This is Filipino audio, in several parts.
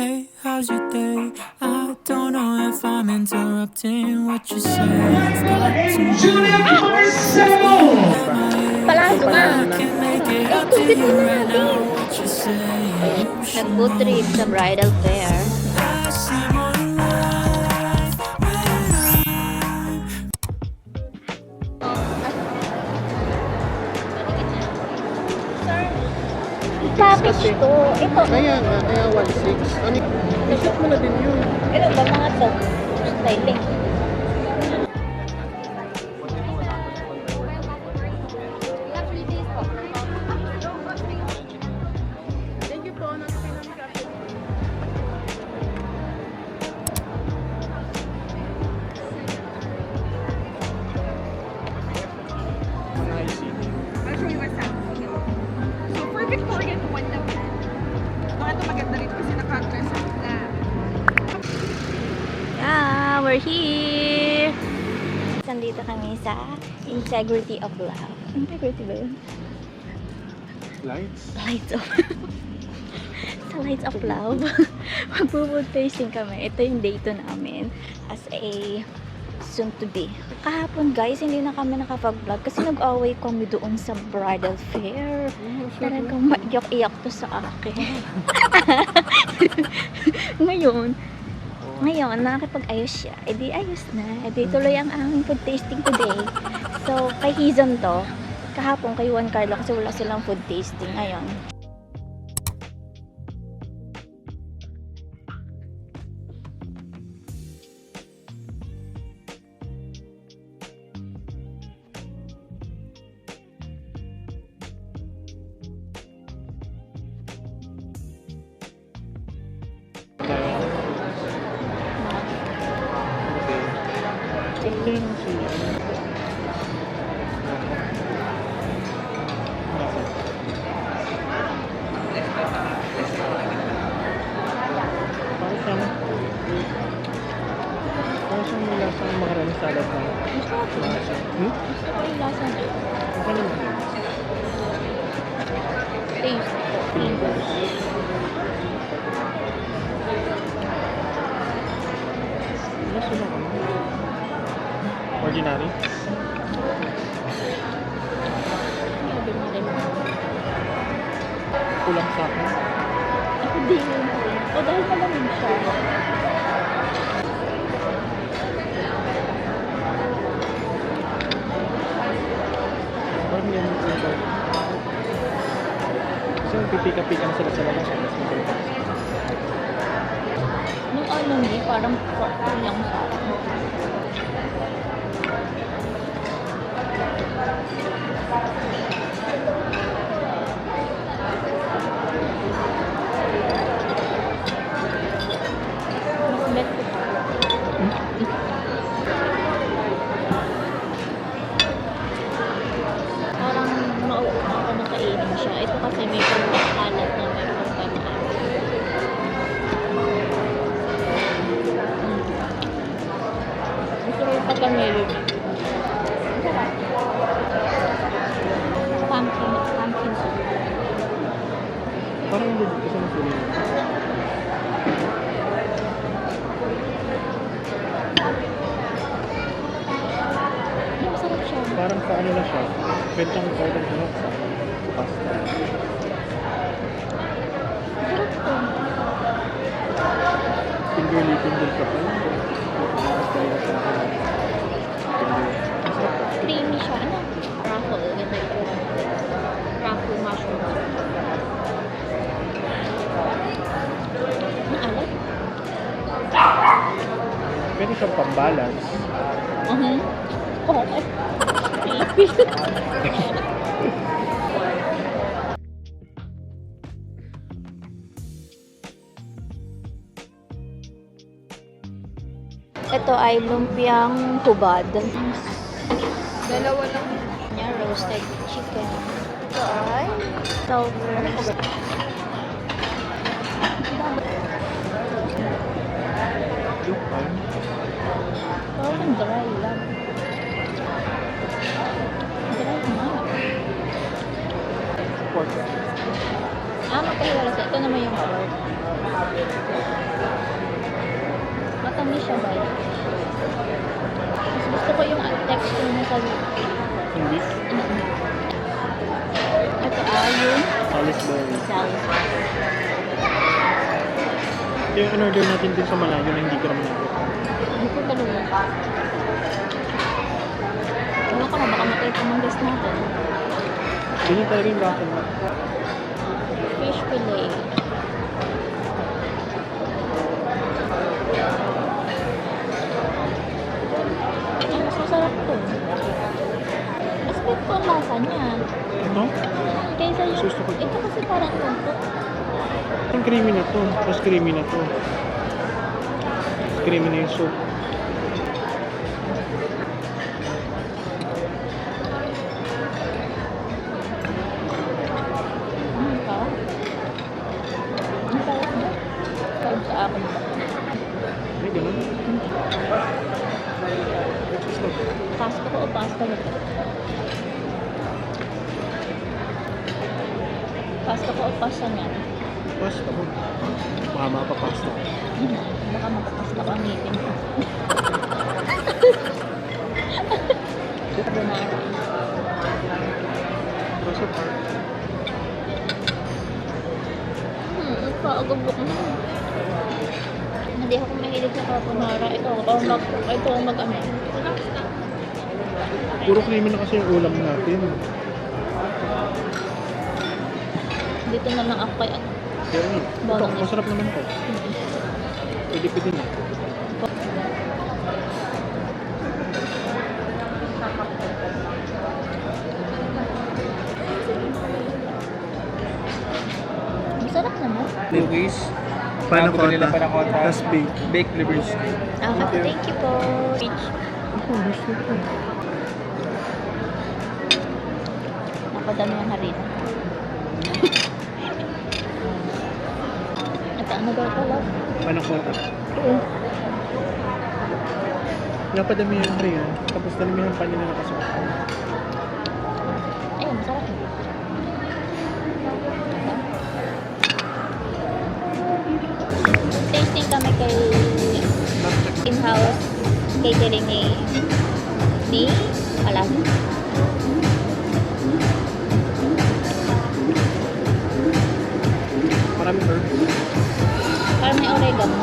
Hey, how's your day? I don't know if I'm interrupting what you say. I've got to Palado nga. I can make it Ay, up to tubig you mo right natin. now. What you say? Nag-food trip sa bridal fair. I seem alive when Package to. Ito. Kaya nga, kaya 1.6. Ano, i-shot mo na din yun. Ano ba mga to? Styling. Thank you po. I'll show you what's happening here. So, for Victorian one naman, baka ito maganda rin kasi naka-dress up na. Yeah, we're here! Nandito kami sa Integrity of Love. Integrity ba yun? Lights? Lights of sa Lights of Love. Magpo-food tasting kami. Ito yung date namin as a soon to be. Kahapon guys, hindi na kami nakapag-vlog kasi nag-away kami doon sa bridal fair. Talagang maiyak-iyak to sa akin. Ngayon, nakakipag-ayos siya. E di ayos na. E di tuloy ang aming food tasting today. So, kay Hizon to. Kahapon kay Juan Carlo kasi wala silang food tasting. Ngayon. Okay lang siya. Parang siyang may lasang macaroni salad na lasa. Gusto ko yung lasa niya. Ano naman? Taste ko. Fingers. Lasa lang ano? Ordinary? Sabi mo rin. Kulang sa akin. Ako din yun. O dahil malamig siya. Parang yan yung ito. Kasi pipika-pika na sila sa labas. Mas maganda. Nung ano ni, parang kulang sa akin. Mas bet ko pa. Parang mauuna ako na kainin siya. Ito kasi may pagkakalat na may pagkakalat. Gusto ko yung pagkamelo niya. Ang sarap. Pumpkin soup. Parang hindi kasi masulit. Ang sarap siya. Parang sa ano na siya. Pwede siyang order sa pasta. Ang sarap to. Finger licking din ka pa. Basta yun sa akin. Masarap ka. Creamy siya. Ano? Truffle. Ganda ito. Truffle mushroom. Ang alat. Pwede siyang pambalance. Okay. Creepy. Ito ay lumpiang hubad. Dalawa lang. Niya, roasted chicken. Ito ay Salvers. Yung pan. Parang dry lang. Dry na. Pork. Magkahiwala sa ito naman yung pork. Matamis siya ba? Mas gusto ko yung texture na sa Yung beef. ito yung Salisbury. Salisbury. Yung in-order natin din sa Malayo na hindi ko naman nabot. Hindi ko talula. Wala ka na, baka matay pa mang guest natin. Ganyan talaga yung raffle mo. Fish fillet. Ay, mas masarap to. Mas bet ko ang lasa niya. Ito? Kaysa yung... Gusto ko. Ito kasi parang tumpok. Ang creamy na to. Mas creamy na to. Creamy na yung soup. Ano ka? Ang sarap niya. Sarap sa akin ba? Ay, ganun. Pasta ko o pasta nito? Pasta ko o pasta niya? Pasta mo. Baka mapapasta. Baka mapapasta ko ang ngipin ko. Carbonara. Pasta pa. Ito, agabok na. Hindi ako mahilig sa carbonara. Ito ang mag-ano. Puro creamy na kasi yung ulam natin. Dito na lang ako kay ano. Pero ito, Bolognese. masarap naman to. Pwede na. Masarap naman. Lewis. Panakota. Tapos bake. Baked livers. Thank you po. Peach. Napadami ang harina. Ito, ano daw pala? Panakota. Oo. Napadami yung rin. Tapos dalamihan pa nila nakasuot. Ayun, masarap. Tasting kami kay in-house catering ni Alasin. Maraming herbs. Parang may oregano.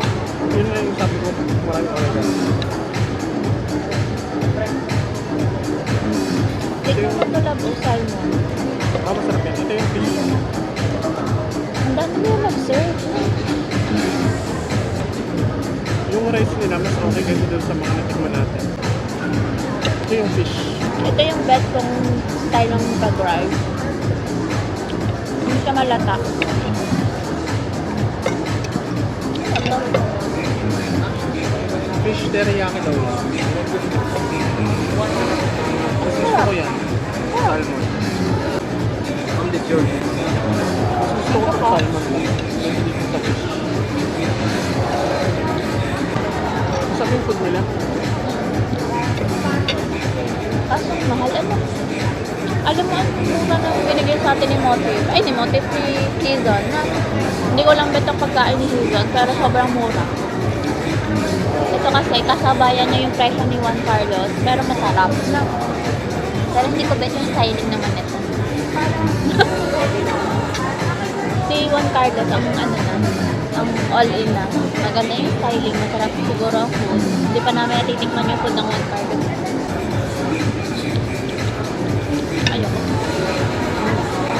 Yun nga yung sabi ko. Maraming oregano. Tignan mo ito labo salmon. Masarap yan. Ito yung fish. Ang dami nila mag-serve. Yung rice nila, mas okay kasi doon sa mga natikman natin. Ito yung fish. Ito yung best kong style ng pag-rice. Hindi siya malata. Fish teriyaki daw yan. Mas gusto ko yan. Salmon. From the church. Mas gusto ko sa salmon lang. Hindi ko sa fish. Masarap yung food nila. Kaso mahal ano. Alam mo ang mura na binigay sa atin ni Motive. Ay, ni Motive si Season. Na, hindi ko lang bet ang pagkain ni Season, pero sobrang mura. Ito kasi, kasabayan niya yung presyo ni Juan Carlos, pero masarap. Pero hindi ko bet yung styling naman ito. Si Juan Carlos, ang ano na, ang all-in na. Maganda yung styling, masarap siguro ang food. Hindi pa namin natitikman yung food ng Juan Carlos. Ayoko.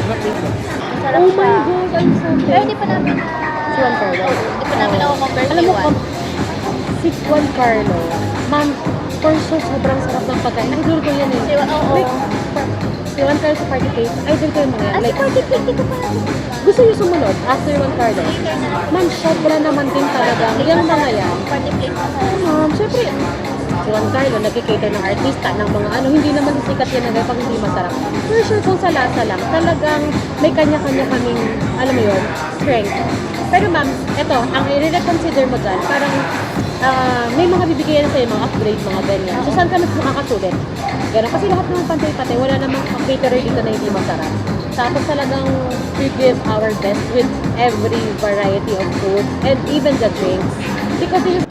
Masarap Oh siya. my God, I'm so Pero di pa namin na... Si Juan Carlo? Di pa namin ako-compare Alam si mo, Juan. si Juan Carlo, ma'am, for sure, sobrang sarap ng pagkain. Idol ko yan eh. Si Juan, oo. Like, si Juan Carlo sa party cake, idol ko yung mga yan. Ah, si Like, Party Cake, di ko pa namin. gusto yung sumunod after Juan Carlo. Ma'am, sobra naman din talagang yung mga yan. Party Cake masarap. Ma'am, syempre, si Juan Carlo, nagkikater ng artista, ng mga ano, hindi naman sikat yan na pag hindi masarap. For sure, kung sa lasa lang, talagang may kanya-kanya kaming, alam mo yun, strength. Pero ma'am, eto, ang i-reconsider mo dyan, parang may mga bibigyan na sa'yo, mga upgrade, mga ganyan. So, saan ka mas makakasulit? Ganun. Kasi lahat ng pantay-pantay, wala namang caterer dito na hindi masarap. Tapos talagang we give our best with every variety of food and even the drinks. Because yung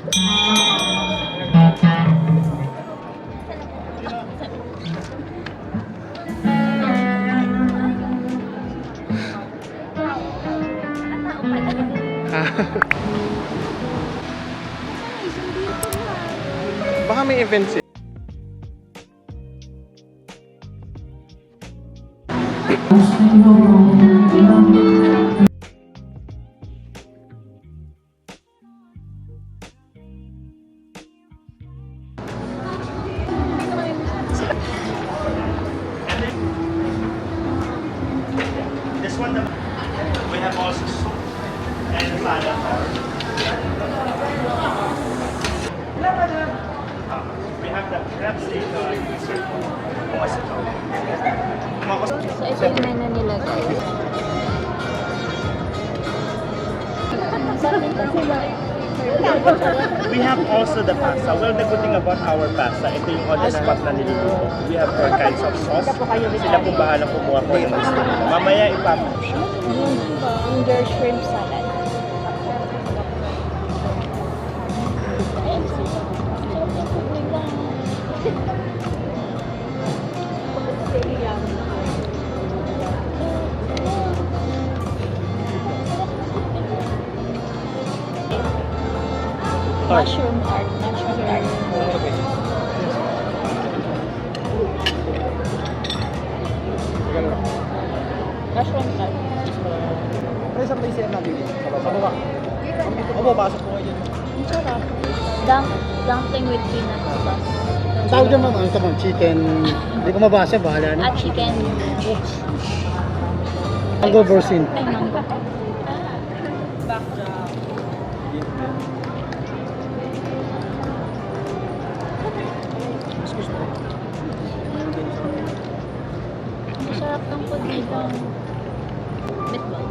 Baka may events eh. This one, we have also soup and salad. We have the crab steak dessert. So, ito yung menu nila, guys. We have also the pasta. Well, the good thing about our pasta, ito yung on the spot na niluluto. We have 4 kinds of sauce. Sila po bahala kumuha po ng gusto nila. Mamaya ipapap siya. Yung their shrimp salad. Mushroom tart. Mushroom tart. Mushroom tart. Ano sa place yan natin? Sa baba. Opo, pasok po kayo dyan. Ang sarap. Dumpling with peanut sauce. Ang tawag dyan, ma'am, ano ito, ma'am? Chicken. Hindi ko mabasa, bahala na. At chicken. Mango borsin. Ay, mango. Masarap ng food nito. Meatball.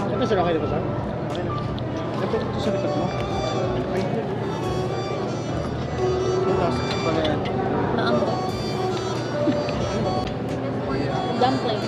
Siyempre, sila kayo ba, sir? Siyempre, ito sa likod mo. Maanggo. Dumpling.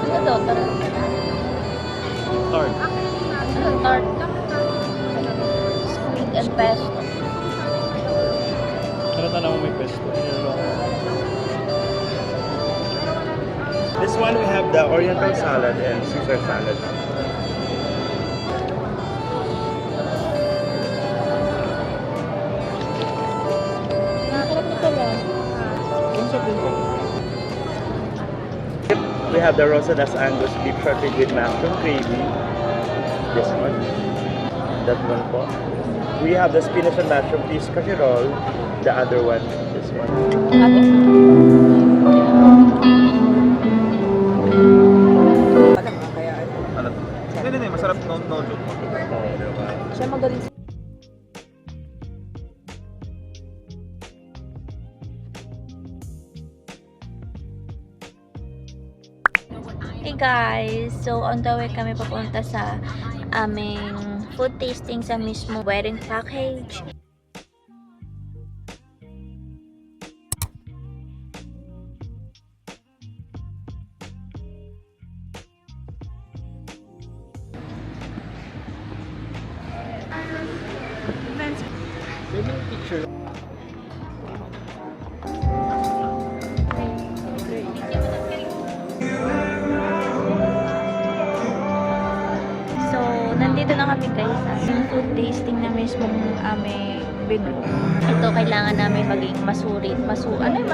Ano to? Parang Tart. ano tart? Squid and pesto. Karata naman may pesto. This one, we have the oriental salad and Caesar salad. Nakakarap nito lang. We have the roasted as Angus beef shortbread with mushroom gravy. This one. That one po. We have the spinach and mushroom fish curry roll. The other one, this one. Hindi, masarap no joke. Siya magaling sa... Hey guys! So, on the way kami papunta sa aming food tasting sa mismo wedding package. Maybe picture. So, nandito na kami guys sa yung food tasting na mismong aming binuo. Ito, kailangan namin maging masuri. Masuri? Ano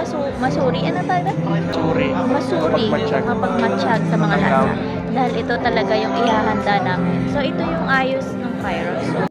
tayo? Masuri. Masuri. Mapagmatsyag sa mga lasa. Dahil ito talaga yung ihahanda namin. So, ito yung ayos ng Kairos. So,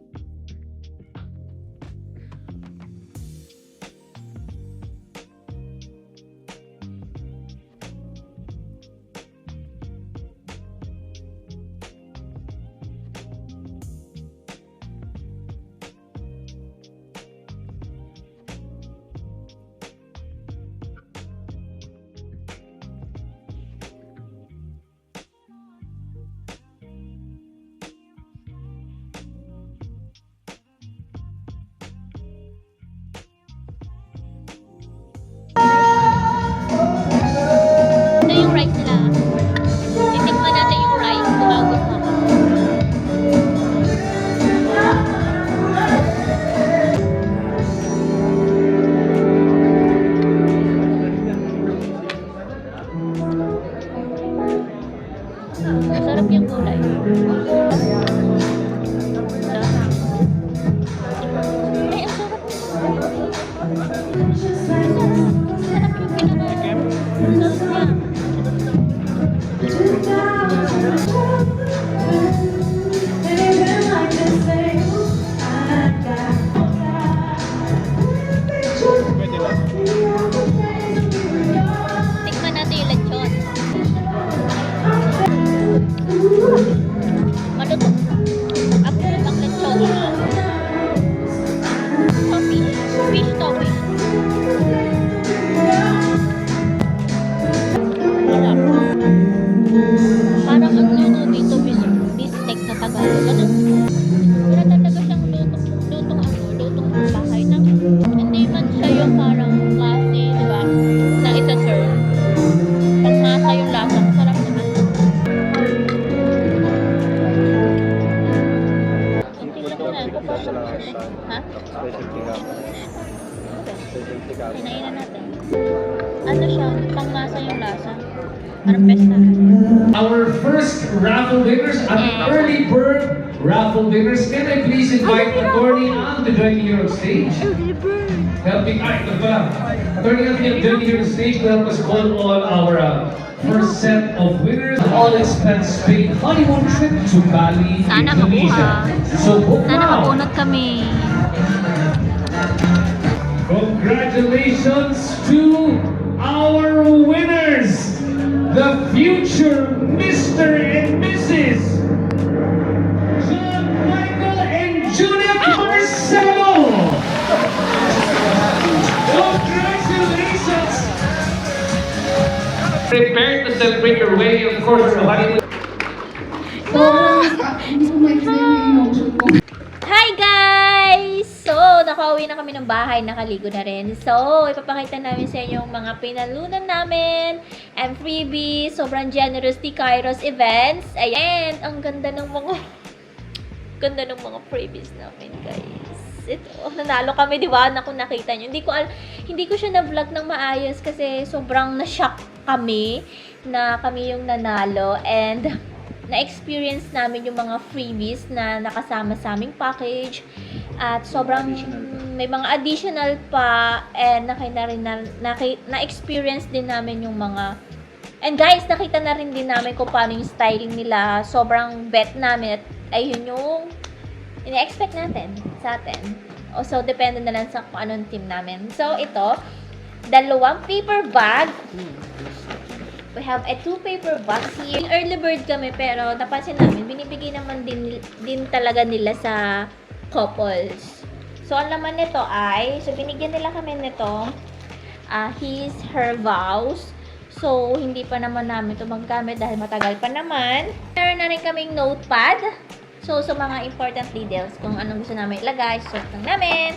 kulay. Ay, ang sarap. Sarap yung pinaka. Sarap niya. Pwede na. Tikman natin yung lechon. Malutong. Ang sarap ang lechon. Topping. Fish topping. Sarap. Parang ang luto dito, bistek na Tagalog. Ganun. Pero talaga siyang lutong bahay na hindi man siya yung parang klase, di ba? Na isa serve. Pag masa yung lasa, masarap naman. Hindi na ko na. Ha? Specialty nga. Specialty nga. Kinain na natin. Ano siya? Pang masa yung lasa. Parang pestahan. Our first raffle winners at the early bird raffle winners. Can I please invite Attorney Ang to join me here on stage? Helping, ito pala. Attorney Ang to join me here on stage to help us call all our first set of winners. All expense paid honeymoon trip to Bali, Sana Indonesia. makuha. So book Sana now. makunat kami. Congratulations to our winners, the future Mr. and Mrs. John Michael and Julia Marcelo. Congratulations! Prepare to celebrate your wedding, of course, your honeymoon. Hi guys! So, nakauwi na kami ng bahay, nakaligo na rin. So, ipapakita namin sa inyo yung mga pinalunan namin and freebies. Sobrang generous ni Kairos Events. Ayan, ang ganda ng mga freebies namin, guys. Ito, nanalo kami, di ba? Kung nakita nyo. Hindi ko siya na-vlog ng maayos kasi sobrang na-shock kami na kami yung nanalo and na-experience namin yung mga freebies na nakasama sa aming package at sobrang may mga additional pa and na-experience din namin yung mga and guys, nakita na rin din namin kung paano yung styling nila. Sobrang bet namin at ayun yung ina-expect natin sa atin. So, depende na lang sa kung anong team namin. So, ito, 2 paper bag. We have a 2 paper box here. Early bird kami pero napansin namin, binibigay naman din talaga nila sa couples. So, ang laman nito ay, so binigyan nila kami nito, his, her vows. So, hindi pa naman namin ito maggamit dahil matagal pa naman. Meron na rin kaming notepad. So, sa mga important details, kung anong gusto namin ilagay, suot lang namin.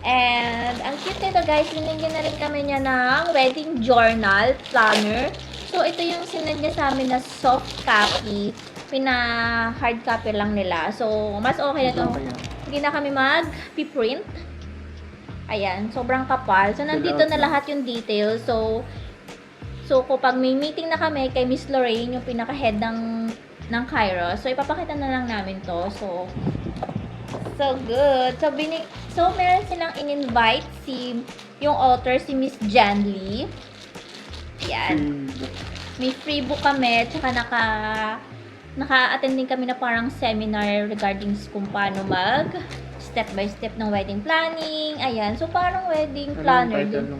And, ang cute nito guys, binigyan na rin kami niya ng wedding journal planner. So, ito yung sinend niya sa amin na soft copy. Pina-hard copy lang nila. So, mas okay na ito. Hindi na kami mag-print. Ayan, sobrang kapal. So, nandito na lahat yung details. So kapag may meeting na kami kay Miss Lorraine, yung pinaka-head ng Kairos, so, ipapakita na lang namin to. So good. So, meron silang in-invite yung author, si Miss Jan Lee. Yan. May free book kami, tsaka naka-attend din kami na parang seminar regarding kung paano step by step ng wedding planning. Ayan. So, parang wedding planner din.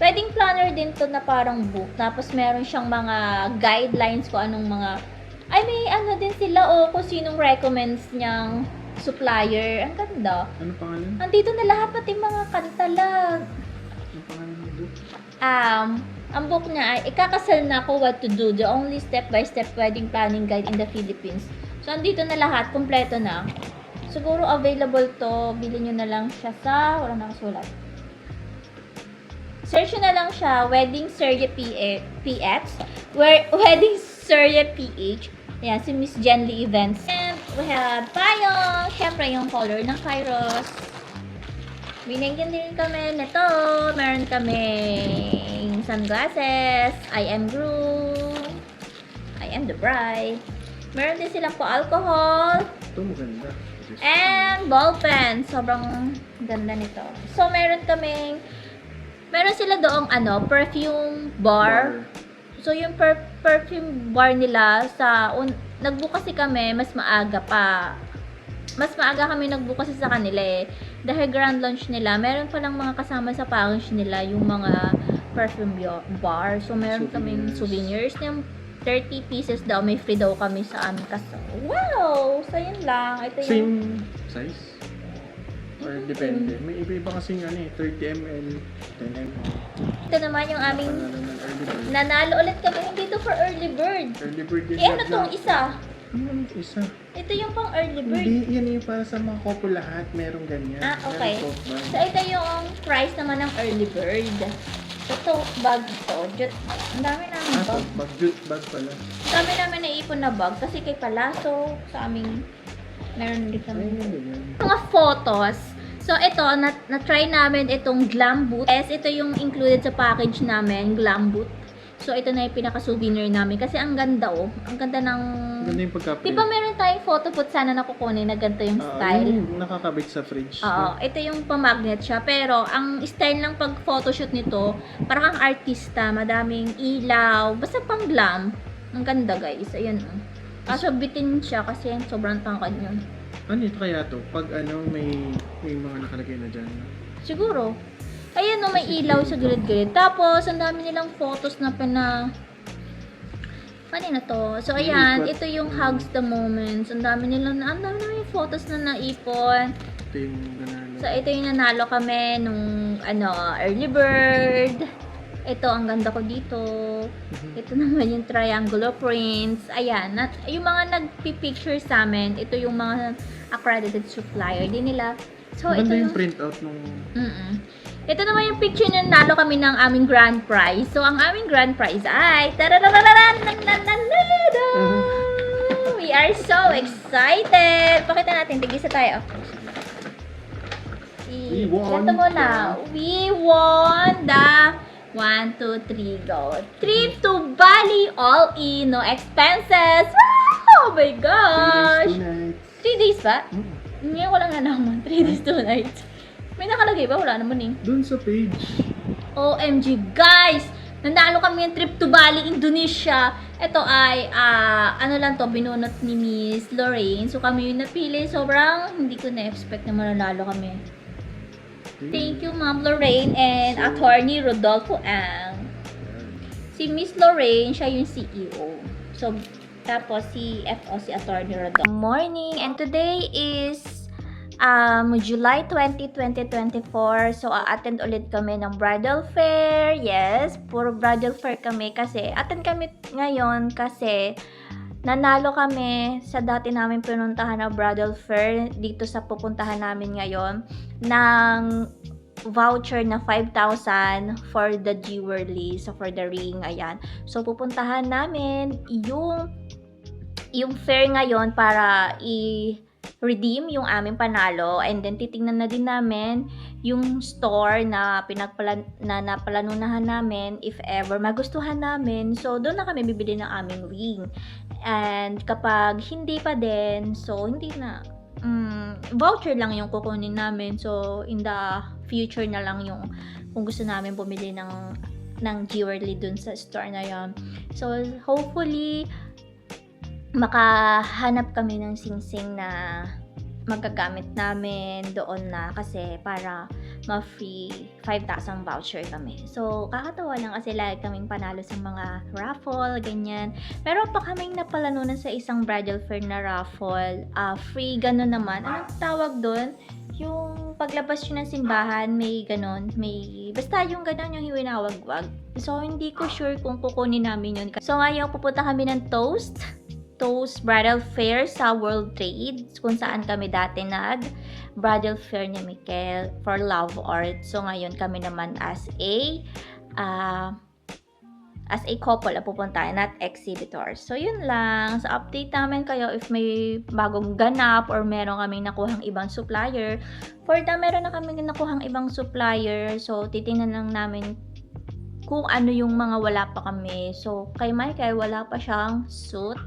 Wedding planner din to na parang book. Tapos, meron siyang mga guidelines kung anong mga may ano din sila kung sinong recommends niyang supplier. Ang ganda. Ano pangalan? Andito na lahat, pati mga kanta lang. Ano pangalan ng book? Ang book niya ay Ikakasal na Ako, What to Do, The Only Step-by-Step Wedding Planning Guide in the Philippines. So, andito na lahat, kompleto na. Siguro available to, bilhin nyo na lang siya sa, wala nakasulat. Search nyo na lang siya, Wedding Serye PX, Wedding Serye PH. Ayan, si Miss Jen Lee Events. And we have payong, syempre yung color ng Kairos. Binigyan din kami nito. Meron kami sunglasses. I am groom. I am the bride. Meron din silang po alcohol. Ito maganda. And ballpen. Sobrang ganda nito. So, meron sila doong perfume bar. So, yung perfume bar nila nagbukas kasi kami, mas maaga pa. Mas maaga kami nagbukas sa kanila eh. Dahil grand launch nila, meron palang mga kasama sa package nila yung mga perfume bar. So, meron kaming souvenirs. Yung 30 pieces daw, may free daw kami sa aming kasama. Wow! So, yun lang. Ito yung... Same size? Or depende? May iba-iba kasing 30 ml, 10 ml. Ito naman yung aming... Nanalo ulit kami. Hindi ito for early bird. Early bird din. Ano tong isa? Ano isa? Ito yung pang early bird. Hindi, yan yung para sa mga couple lahat. Merong ganyan. Ah, okay. Merong tote bag. So, ito yung price naman ng early bird. Ito, bag ito. Ang dami namin bag. tote bag. Jute bag pala. Ang dami namin naipon na bag. Kasi kay Palazzo, sa aming, meron din kami. Ayun, ganyan. Mga photos. So, ito, na-try namin itong glam boot. Yes, ito yung included sa package namin, glam boot. So, ito na yung pinaka-souvenir namin. Kasi ang ganda, oh. Ang ganda ng... Ganda yung pagka-print. Di ba meron tayong photo boot sana na kukunin na ganito yung style? Yung nakakabit sa fridge. Oo, ito yung pamagnet siya. Pero, ang style ng pag-photoshoot nito, parang kang artista, madaming ilaw, basta pang glam. Ang ganda, guys. Ayan, oh. Kaso bitin siya kasi sobrang tangkad yun. Ano ito kaya to? Pag may mga nakalagay na dyan. Siguro. Ayan, no, may ilaw sa gilid-gilid. Tapos, ang dami nilang photos na kanina to. So, ayan, ito yung hugs the moments. Ang dami nilang photos na naipon. Ito yung nanalo. So, ito yung nanalo kami nung, early bird. Ito, ang ganda ko dito. Ito naman yung triangular prints. Ayan, yung mga nagpipicture sa amin, ito yung mga accredited supplier din nila. So, Maganda ito yung printout nung... Ito naman yung picture na nalo kami ng aming grand prize. So, ang aming grand prize ay... We are so excited! Pakita natin, tigisa tayo. We won Ito muna. We won the 1, 2, 3, go. Trip to Bali, all in, no expenses. Wow! Oh my gosh! 3 days ba? Ngayon ko lang nalaman. 3 days, 2 nights. May nakalagay ba? Wala naman eh. Doon sa page. OMG, guys! Nanalo kami yung trip to Bali, Indonesia. Ito ay, binunot ni Miss Lorraine. So, kami yung napili. Sobrang hindi ko na-expect na mananalo kami. Thank you, Ma'am Lorraine and Attorney Rodolfo Ang. Si Miss Lorraine, siya yung CEO. So, tapos si FO, si Attorney Rodolfo. Morning, and today is July 20, 2024. So, attend ulit kami ng bridal fair. Yes, puro bridal fair kami kasi attend kami ngayon kasi nanalo kami sa dati namin pinuntahan na bridal fair dito sa pupuntahan namin ngayon ng voucher na 5,000 for the jewelry, so for the ring, ayan. So, pupuntahan namin yung fair ngayon para redeem yung aming panalo, and then titingnan na din namin yung store na napalanunahan namin if ever magustuhan namin. So, doon na kami bibili ng aming ring. And kapag hindi pa din, so hindi na voucher lang yung kukunin namin. So, in the future na lang yung kung gusto namin bumili ng jewelry dun sa store na yon. So, hopefully makahanap kami ng sing-sing na magagamit namin doon na kasi para ma-free 5,000 voucher kami. So, kakatawa lang kasi lagi kaming panalo sa mga raffle, ganyan. Meron pa kaming napalanunan sa isang bridal fair na raffle. Free, gano'n naman. Anong tawag doon? Yung paglabas yun ng simbahan, may gano'n. Basta yung gano'n yung hiwinawag-wag. So, hindi ko sure kung kukunin namin yun. So, ngayon pupunta kami ng Toast Bridal Fair sa World Trade, kung saan kami dati bridal fair ni Mikel for Love Art. So ngayon kami naman as a couple pupuntahan at exhibitors. So yun lang. So update namin kayo if may bagong ganap or meron kaming nakuhang ibang supplier. Meron na kaming nakuhang ibang supplier. So titingnan lang namin kung ano yung mga wala pa kami. So kay Michael wala pa siyang suit.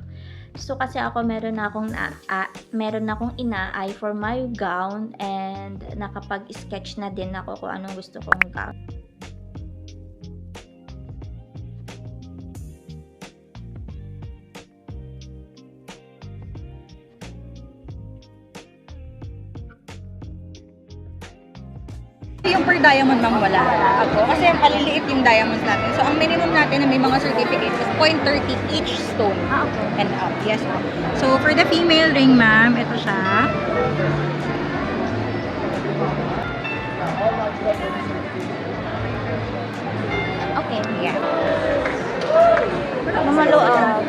So kasi ako meron akong ina-eye for my gown and nakapag-sketch na din ako kung anong gusto kong gown. Yung per diamond lang wala ako. Kasi maliliit yung diamonds natin. So, ang minimum natin na may mga certificates is 0.30 each stone and up. Yes, ma'am. So, for the female ring, ma'am, ito siya. Okay. Yeah.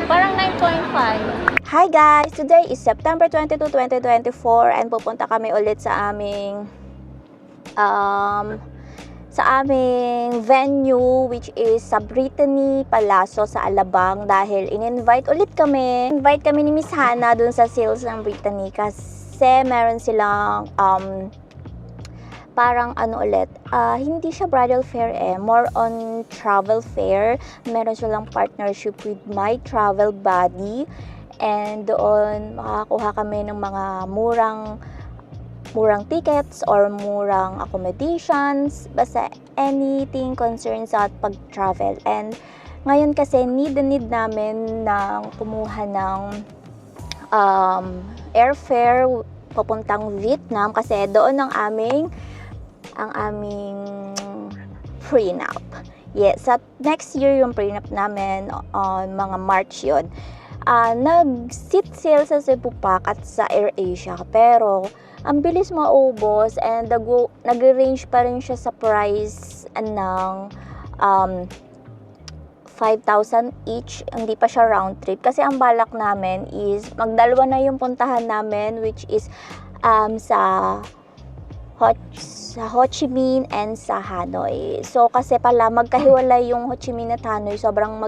Parang 9.5. Hi guys! Today is September 22, 2024 and pupunta kami ulit sa aming venue which is sa Brittany Palazzo sa Alabang dahil in-invite ulit kami. Invite kami ni Miss Hannah dun sa sales ng Brittany kasi meron silang parang hindi siya bridal fair more on travel fair. Meron silang partnership with My Travel Buddy and doon makakuha kami ng mga murang tickets or murang accommodations, basta anything concerned sa pag-travel. And ngayon kasi need namin ng kumuha ng airfare papuntang Vietnam kasi doon ang aming prenup. Yes, at next year yung prenup namin on mga March yun. Nag-seat sale sa Cebu Pac at sa AirAsia pero ang bilis maubos and nag-range pa rin siya sa price ng 5,000 each, hindi pa siya round trip kasi ang balak namin is magdalawa na yung puntahan namin which is sa Ho Chi Minh and sa Hanoi. So kasi pala magkahiwalay yung Ho Chi Minh at Hanoi, sobrang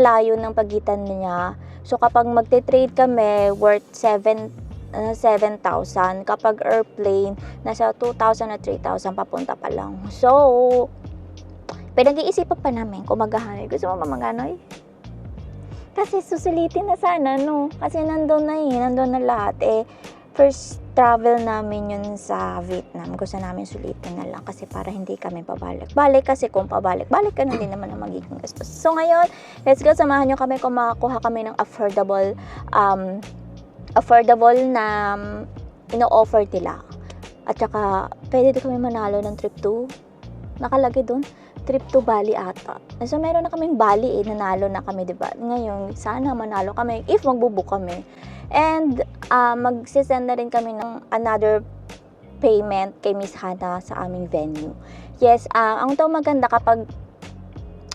layo ng pagitan niya. So kapag magte-trade kami worth 7,000. Kapag airplane, nasa 2,000 at 3,000 papunta pa lang. So, pinag-iisipan pa namin kung maghahanoy. Gusto mo maghanoy? Kasi susulitin na sana, no? Kasi nandun na lahat. First travel namin yun sa Vietnam. Gusto namin sulitin na lang kasi para hindi kami pabalik-balik. Kasi kung pabalik-balik ka, hindi naman ang magiging gastos. So, ngayon, let's go. Samahan nyo kami kung makakuha kami ng affordable na ino-offer nila. At saka, pwede din kami manalo ng trip to, nakalagay dun, trip to Bali ata. So, meron na kaming Bali nanalo na kami, diba? Ngayon, sana manalo kami if magbubook kami. And, magsisend na rin kami ng another payment kay Miss Hannah sa aming venue. Yes, ang maganda kapag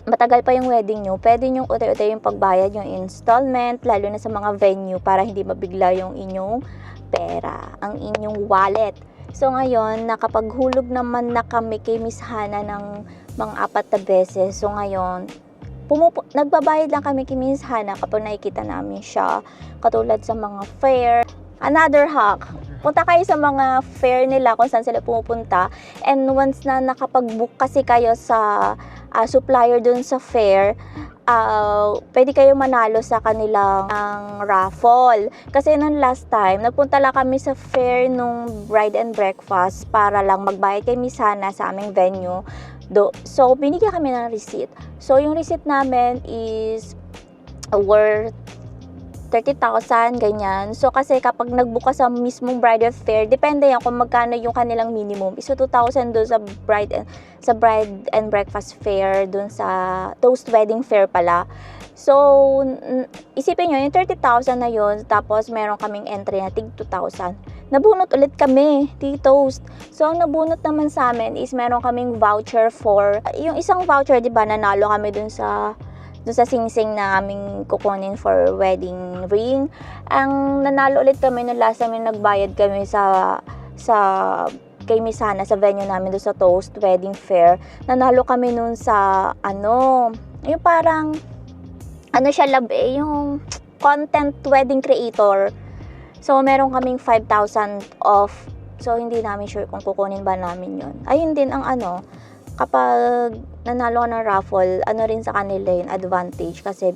matagal pa yung wedding nyo, pwede nyo utay-utay yung pagbayad, yung installment, lalo na sa mga venue para hindi mabigla yung inyong pera, ang inyong wallet. So ngayon, nakapaghulog naman na kami kay Miss Hannah ng mga 4 na beses. So ngayon, nagbabayad lang kami kay Miss Hannah kapag nakikita namin siya, katulad sa mga fair. Another hack, punta kayo sa mga fair nila kung saan sila pumupunta, and once na nakapag-book kasi kayo sa supplier dun sa fair, pwede kayo manalo sa kanilang raffle. Kasi nung last time, nagpunta lang kami sa fair nung bride and breakfast para lang magbayad kay Miss Hannah sa aming venue. So, binigyan kami ng receipt. So, yung receipt namin is worth 30,000, ganyan. So, kasi kapag nag-book ka sa mismong bridal fair, depende yan kung magkano yung kanilang minimum. So, 2,000 doon sa bride and breakfast fair, doon sa toast wedding fair pala. So, isipin nyo, yung 30,000 na yun, tapos meron kaming entry na tig 2,000. Nabunot ulit kami, toast. So, ang nabunot naman sa amin is meron kaming voucher for, yung isang voucher, di ba, nanalo kami doon sa singsing na aming kukunin for wedding ring. Ang nanalo ulit kami nung last time nagbayad kami sa kay Miss Hannah sa venue namin doon sa Toast Wedding Fair. Nanalo kami nun sa yung parang yung content wedding creator. So meron kaming 5,000 off. So hindi namin sure kung kukunin ba namin yun. Ayun din ang kapag nanalo ka ng raffle, rin sa kanila yung advantage kasi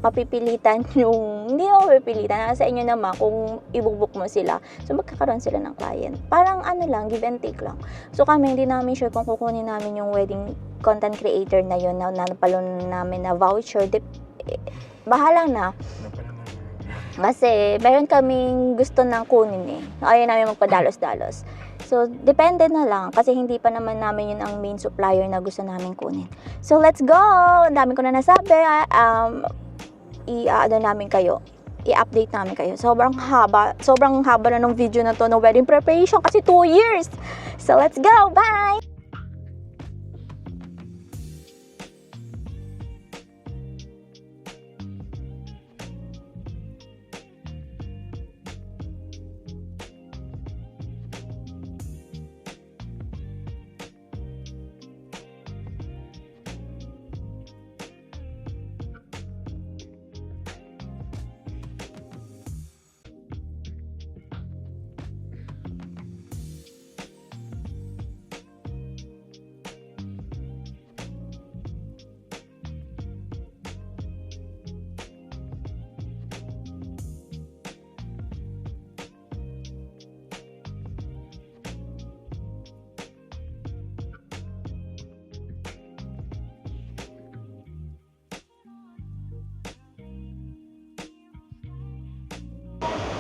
mapipilitan yung, hindi mo mapipilitan, nasa inyo naman kung ibubuk mo sila. So, magkakaroon sila ng client. Parang ano lang, give and take lang. So, kami, hindi namin sure kung kukunin namin yung wedding content creator na yun, na napalon namin na voucher. Bahala na. Kasi, meron kaming gusto nang kunin eh. Ayaw namin magpadalos-dalos. So, depende na lang. Kasi hindi pa naman namin yun ang main supplier na gusto namin kunin. So, let's go! Ang dami ko na nasabi. I-ano namin kayo. I-update namin kayo. Sobrang haba na ng video na to ng wedding preparation kasi 2 years. So, let's go! Bye!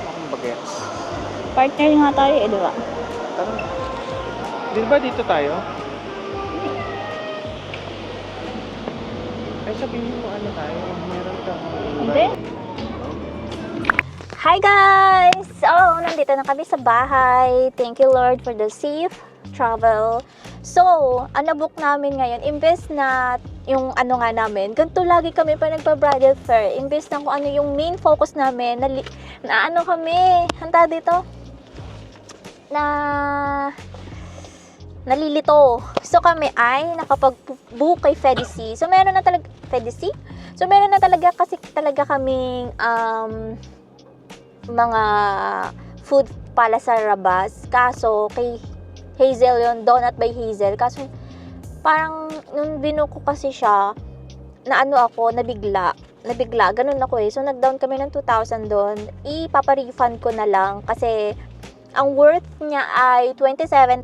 Akong bagets. Partner nga tayo eh, di ba? Tanong, di ba dito tayo? Ay, sabihin mo ano tayo, meron ka. Hindi. Hi guys! Oh, nandito na kami sa bahay. Thank you Lord for the safe travel. So, ang nabook namin ngayon, imbes na yung ano nga namin, ganito lagi kami pa nagpa-bridal fair. Imbes na kung ano yung main focus namin, na ano kami, hanta dito, nalilito. So, kami ay nakapag-book kay Fedici. So, meron na talaga, Fedici? So, meron na talaga kasi talaga kaming, mga food pala sa Rabas. Kaso, kay Hazel yun, Donut by Hazel. Kaso, parang, nung binuko ko kasi siya, na ano ako, nabigla, ganun ako eh. So, nag-down kami ng 2,000 doon. Ipapa-refund ko na lang kasi, ang worth niya ay 27,000.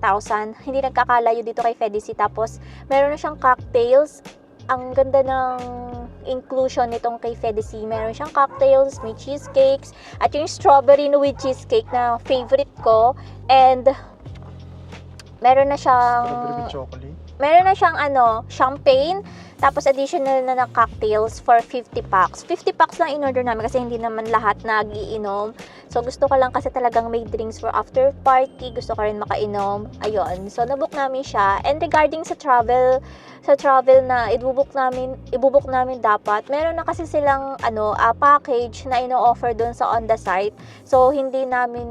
Hindi nagkakalayo dito kay Fedici. Tapos, meron na siyang cocktails. Ang ganda ng inclusion nitong kay Fedici. Meron siyang cocktails, may cheesecakes, at yung strawberry with cheesecake na favorite ko. And, meron na siyang Strawberry with chocolate. meron na siyang champagne, tapos additional na ng cocktails for 50 packs. 50 packs lang in-order namin kasi hindi naman lahat nagiinom. So, gusto ko lang kasi talagang may drinks for after party. Gusto ko rin makainom. Ayun. So, nabook namin siya. And regarding sa travel na ibubuk namin dapat, meron na kasi silang package na ino-offer doon sa on the site. So, hindi namin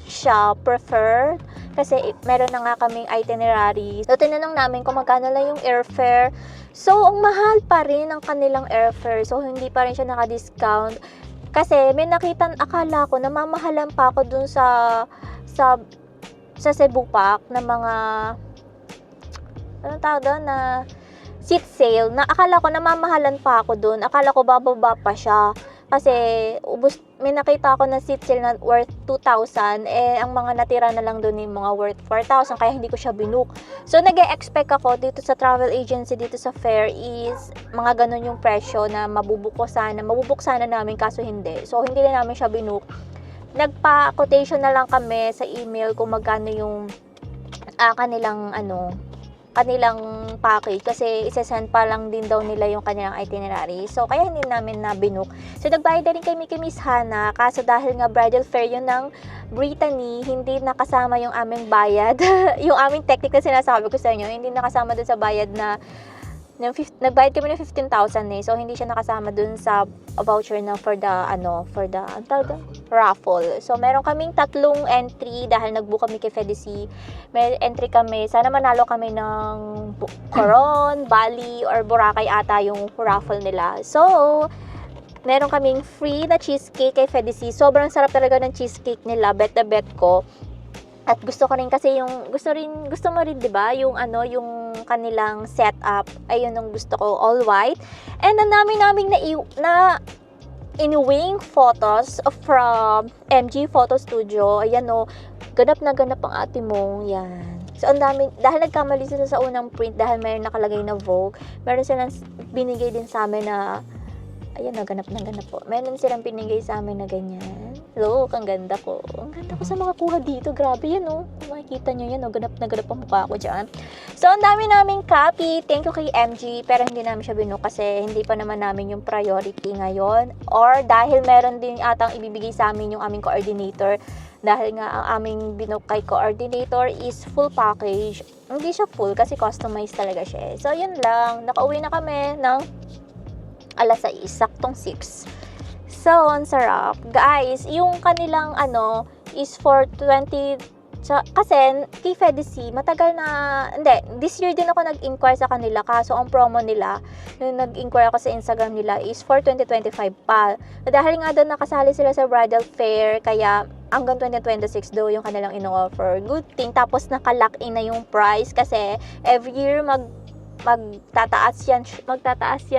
siya prefer kasi meron na nga kaming itinerary. So, tinanong namin kung magkano lang yung airfare. So, ang mahal pa rin ang kanilang airfare. So, hindi pa rin siya naka-discount. Kasi, may akala ko, namamahalan pa ako dun sa Cebu Park na mga, anong tawag doon, na seat sale. Na akala ko, namamahalan pa ako dun. Akala ko, bababa pa siya. Kasi, may nakita ako na seat sale na worth 2,000. Eh, ang mga natira na lang doon yung mga worth 4,000. Kaya hindi ko siya binook. So, nag-e-expect ako dito sa travel agency, dito sa fair is, mga ganun yung presyo na mabubuk sana namin, kaso hindi. So, hindi na namin siya binook. Nagpa-quotation na lang kami sa email kung magkano yung kanilang package kasi isasend pa lang din daw nila yung kanilang itinerary. So, kaya hindi namin na binook. So, nagbayad na rin kami kay Miss Hannah kaso dahil nga bridal fair yun ng Brittany, hindi nakasama yung aming bayad. Yung aming technique na sinasabi ko sa inyo, hindi nakasama dun sa bayad na nagbayad kami ng 15,000 eh. So, hindi siya nakasama dun sa voucher na for the raffle. So, meron kaming 3 entry dahil nag-book kami kay Fedici. May entry kami, sana manalo kami ng Coron, Bali, or Boracay ata yung raffle nila. So, meron kaming free na cheesecake kay Fedici. Sobrang sarap talaga ng cheesecake nila. Bet na bet ko. At gusto ko rin kasi gusto mo rin 'di ba, yung yung kanilang setup, ayun ang gusto ko, all white. And ang naming na inuwing photos from MG Photo Studio. Ayan ganap na ganap ang ate mo. Yan. So, ang dami, dahil nagkamali sila sa unang print, dahil mayroon nakalagay na Vogue, meron silang binigay din sa amin na, ayan, naganap po. Meron silang binigay sa amin na ganyan. Look, ang ganda ko. Ang ganda ko sa mga kuha dito. Grabe yan, Kung makikita nyo yan, ganap na ganap ang mukha ko dyan. So, ang dami naming copy. Thank you kay MG. Pero hindi namin siya binook kasi hindi pa naman namin yung priority ngayon. Or dahil meron din atang ibibigay sa amin yung aming coordinator. Dahil nga ang aming binook kay coordinator is full package. Hindi siya full kasi customized talaga siya. So, yun lang. Nakauwi na kami ng alas 6, saktong 6. So, ang sarap. Guys, yung kanilang is for 20, kasi kay Fedici, matagal na, hindi, this year din ako nag-inquire sa kanila, kaso ang promo nila, yung nag-inquire ako sa Instagram nila, is for 2025 pa. Dahil nga doon nakasali sila sa bridal fair, kaya hanggang 2026 daw yung kanilang ino-offer. Good thing, tapos naka-lock in na yung price, kasi every year magtataas yan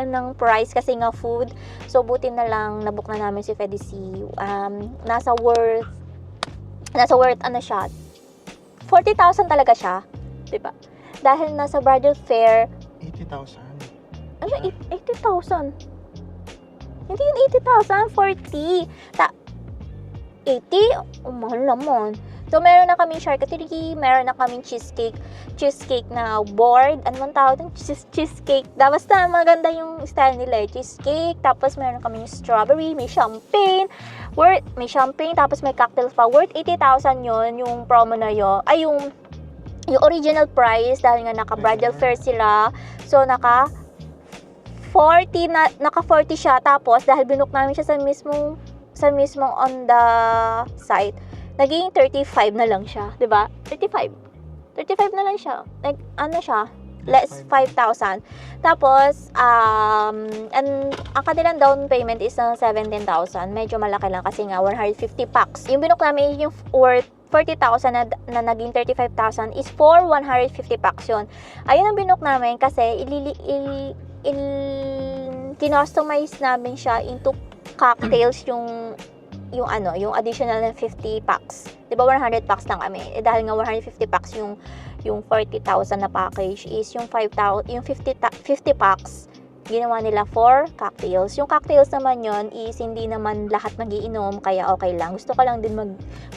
ng price kasi nga food. So buti na lang nabook na namin si Fedici. Nasa worth siya, 40,000 talaga siya, 'di ba? Dahil nasa bridal fair 80,000. 80,000. Hindi yun 80,000, 40. 80? Mahal naman. So, meron na kaming charcuterie, meron na kaming cheesecake na board. Ano man tawag ng cheesecake? Basta maganda yung style nila, cheesecake. Tapos, meron kaming strawberry, may champagne, tapos may cocktails pa. Worth 80,000 yun, yung promo na yun. Ay, yung original price, dahil nga naka-bridal fair sila. So, naka 40 siya. Tapos, dahil binook namin siya sa mismong on the site, naging 35 na lang siya, 'di ba? 35 na lang siya. Like siya, less 5,000. Tapos ang kanilang down payment is 17,000. Medyo malaki lang kasi nga 150 packs. Yung binook namin yung worth 40,000 na naging 35,000 is for 150 packs yun. Ayun ang binook namin kasi kinostomize namin siya into cocktails yung additional na 50 packs. 'Di ba 100 packs lang kami. Dahil nga 150 packs yung 40,000 na package is yung 50 packs ginawa nila for cocktails. Yung cocktails naman yon is hindi naman lahat magiinom, kaya okay lang. Gusto ko lang din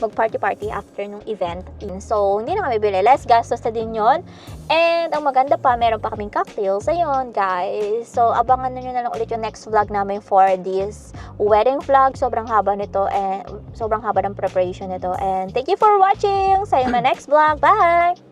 mag-party after nung event. So, hindi na kami bili. Less gastos na din yon. And, ang maganda pa, meron pa kaming cocktails. Ayun, guys. So, abangan nyo na lang ulit yung next vlog namin for this wedding vlog. Sobrang haba nito and sobrang haba ng preparation nito. And, thank you for watching! Sa yung next vlog. Bye!